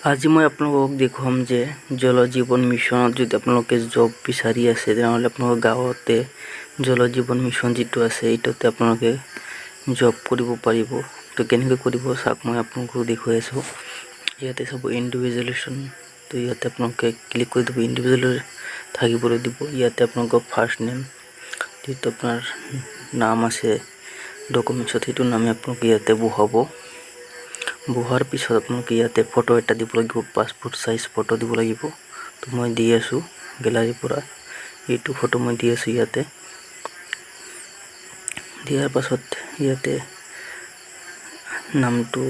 আজি মই আপোনালোকক দেখুৱাম যে জল জীৱন মিছনত যদি আপোনালোকে জব বিচাৰি আছে তেনেহ'লে আপোনালোকৰ গাঁৱতে জল জীৱন মিছন যিটো আছে এইটোতে আপোনালোকে জব কৰিব পাৰিব। তো কেনেকৈ কৰিব চাওক, মই আপোনালোকক দেখুৱাই আছোঁ। ইয়াতে চাব ইণ্ডিভিজুৱেলেশ্যন, তো ইয়াতে আপোনালোকে ক্লিক কৰি দিব, ইণ্ডিভিজুৱেল থাকিবলৈ দিব। ইয়াতে আপোনালোকৰ ফাৰ্ষ্ট নেম, যিটো আপোনাৰ নাম আছে ডকুমেণ্টছত সেইটো নামে আপোনালোকে ইয়াতে বহাব। বহাৰ পিছত আপোনালোকে ইয়াতে ফটো এটা দিব লাগিব, পাছপোৰ্ট সাইজ ফটো দিব লাগিব। তো মই দি আছোঁ গেলাৰীৰ পৰা এইটো ফটো মই দি আছোঁ। ইয়াতে দিয়াৰ পাছত ইয়াতে নামটো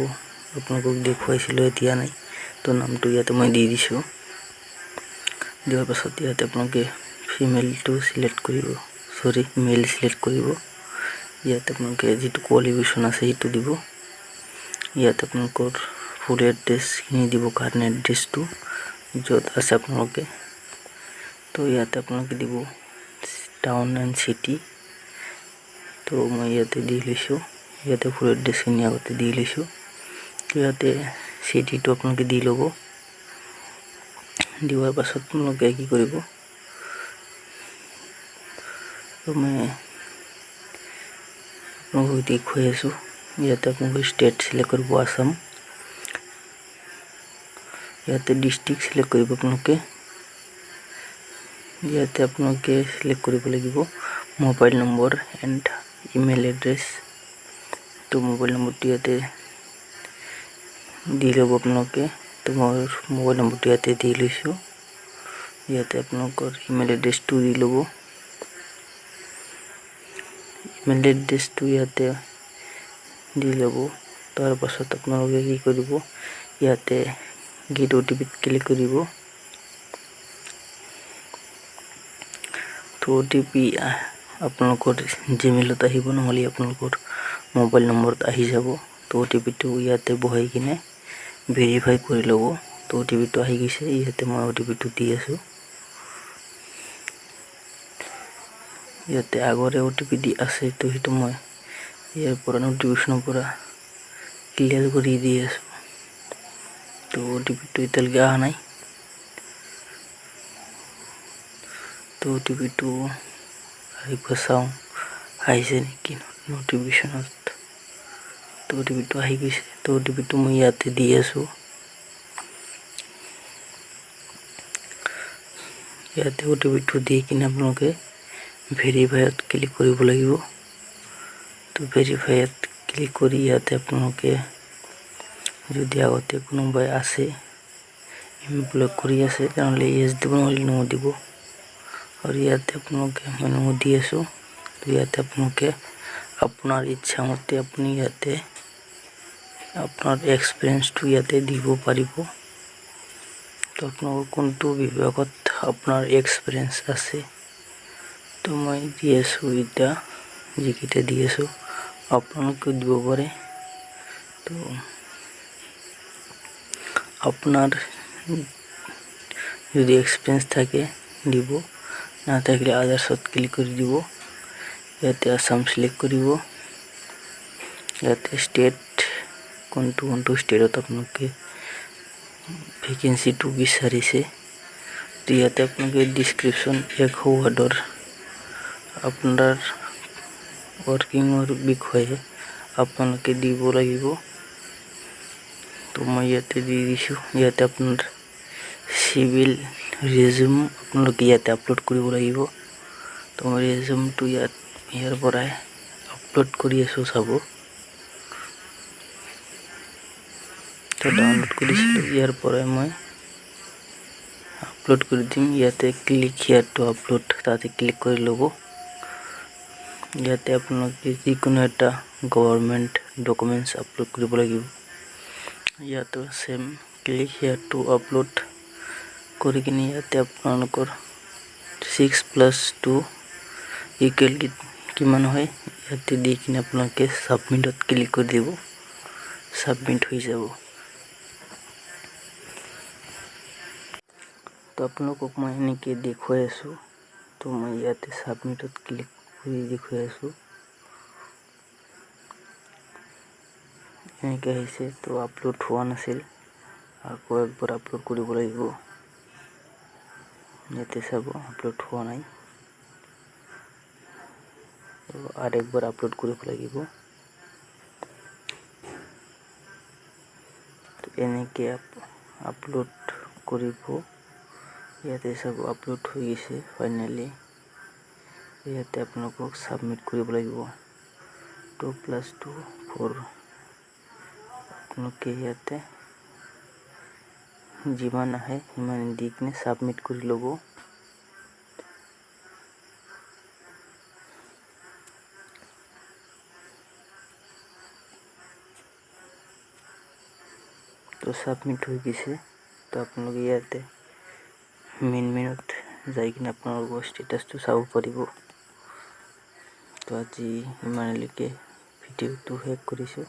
আপোনালোকক দেখুৱাইছিলোঁ, এতিয়া নাই। তো নামটো ইয়াতে মই দি দিছোঁ। দিয়াৰ পাছত ইয়াতে আপোনালোকে ফিমেলটো চিলেক্ট কৰিব, মেল চিলেক্ট কৰিব। ইয়াতে আপোনালোকে যিটো কোৱালিফিকেশ্যন আছে সেইটো দিব। ইয়াতে আপোনালোকৰ ফুল এড্ৰেছখিনি দিব, কাৰেণ্ট এড্ৰেছটো য'ত আছে আপোনালোকে। তো ইয়াতে আপোনালোকে দিব টাউন এণ্ড চিটি। তো মই ইয়াতে দি লৈছোঁ, ইয়াতে ফুল এড্ৰেছখিনি আগতে দি লৈছোঁ। তো ইয়াতে চিটিটো আপোনালোকে দি ল'ব। দিয়াৰ পাছত আপোনালোকে কি কৰিব, তো মই আপোনালোকক দেখুৱাই আছোঁ। ইয়াতে আপোনালোকে ষ্টেট চিলেক্ট কৰিব, আসাম। ইয়াতে ডিষ্ট্ৰিক্ট চিলেক্ট কৰিব আপোনালোকে। ইয়াতে আপোনালোকে চিলেক্ট কৰিব লাগিব mobile number and email address. তো মোবাইল নম্বৰটো ইয়াতে দি ল'ব আপোনালোকে। তো মই মোবাইল নম্বৰটো ইয়াতে দি লৈছোঁ। ইয়াতে আপোনালোকৰ ইমেইল এড্ৰেছটো দি ল'ব। ইমেইল এড্ৰেছটো ইয়াতে দি ল'ব। তাৰ পাছত আপোনালোকে কি কৰিব, ইয়াতে গেট OTP ক্লিক কৰিব। তো OTP আপোনালোকৰ জিমেইলত আহিব, নহ'লে আপোনালোকৰ মোবাইল নম্বৰত আহি যাব। তো OTPটো ইয়াতে বহাই কিনে ভেৰিফাই কৰি ল'ব। তো OTPটো আহি গৈছে, ইয়াতে মই OTPটো দি আছোঁ। ইয়াতে আগৰে OTP দি আছে, তো সেইটো মই ইয়াৰ পৰা নটিফিকেশ্যনৰ পৰা ক্লিয়াৰ কৰি দি আছোঁ। তো OTPটো এতিয়ালৈকে অহা নাই। তো OTPটো আহিব, চাওঁ আহিছে নেকি নটিফিকেশ্যনত। তো OTPটো আহি গৈছে। তো OTPটো মই ইয়াতে দি আছোঁ। ইয়াতে OTPটো দি কিনে আপোনালোকে ভেৰিফাইত ক্লিক কৰিব লাগিব। তো ভেৰিফাইত ক্লিক কৰি ইয়াতে আপোনালোকে যদি আগতে কোনোবাই আছে এমপ্লয় কৰি আছে তেনেহ'লে ইয়েছ দিব, নহ'লে নো দিব। আৰু ইয়াতে আপোনালোকে মই নো দি আছোঁ। তো ইয়াতে আপোনালোকে আপোনাৰ ইচ্ছামতে আপুনি ইয়াতে আপোনাৰ এক্সপিৰিয়েঞ্চটো ইয়াতে দিব পাৰিব। তো আপোনালোকৰ কোনটো বিভাগত আপোনাৰ এক্সপিৰিয়েঞ্চ আছে, তো মই দি আছোঁ এতিয়া যিকেইটা দি আছোঁ, আপোনালোকেও দিব পাৰে। তো আপনাৰ যদি এক্সপিৰিয়েন্স থাকে দিব, না থাকলে আদাৰ্সত ক্লিক কৰে দিব। ইয়াতে আসাম সিলেক্ট কৰিব। ইয়াতে স্টেট কোনটো স্টেটত আপোনালোকে ভেকেন্সিটো বিচাৰিছে। তো ইয়াতে আপোনালোকে ডিছক্ৰিপশ্যন 1 ৱাৰ্ডৰ আপোনাৰ ৱৰ্কিঙৰ বিষয়ে আপোনালোকে দিব লাগিব। তো মই ইয়াতে দি দিছোঁ। ইয়াতে আপোনাৰ চিভিল ৰেজিউম আপোনালোকে ইয়াতে আপলোড কৰিব লাগিব। তো মই ৰেজিউমটো ইয়াৰ পৰাই আপলোড কৰি আছোঁ, চাব। তো ডাউনলোড কৰিছিলোঁ, ইয়াৰ পৰাই মই আপলোড কৰি দিম। ইয়াতে ক্লিক হিয়াৰ টু আপলোড, তাতে ক্লিক কৰি ল'ব। ইয়াতে আপোনালোকে যিকোনো এটা গভৰ্ণমেণ্ট ডকুমেণ্টছ আপলোড কৰিব লাগিব। ইয়াতো সেম ক্লিক হিয়াৰ টু আপলোড কৰি কিনে ইয়াতে আপোনালোকৰ 6+2 ইকুৱেল কিমান হয় ইয়াতে দি কিনে আপোনালোকে সাবমিটত ক্লিক কৰি দিব। সাবমিট হৈ যাব। তো আপোনালোকক মই এনেকৈ দেখুৱাই আছোঁ। তো মই ইয়াতে সাবমিটত ক্লিক কৰি দেখুৱাই আছোঁ। এনেকৈ আহিছে। তো আপলোড হোৱা নাছিল, আকৌ একবাৰ আপলোড কৰিব লাগিব। ইয়াতে চাব আপলোড হোৱা নাই, আৰু একবাৰ আপলোড কৰিব লাগিব। এনেকৈ আপলোড কৰিব। ইয়াতে চাব আপলোড হৈ গৈছে ফাইনেলি। ইয়াতে আপোনালোকক সাবমিট কৰিব লাগিব। 2+2 4 আপোনালোকে ইয়াতে যিমান আহে সিমান দি কিনে সাবমিট কৰি ল'ব। তো সাবমিট হৈ গৈছে। তো আপোনালোকে ইয়াতে মেইন মেনুত যাই কিনে আপোনালোকৰ ষ্টেটাছটো চাব পাৰিব। তো আজি ইমানলৈকে ভিডিঅ'টো শেষ কৰিছোঁ।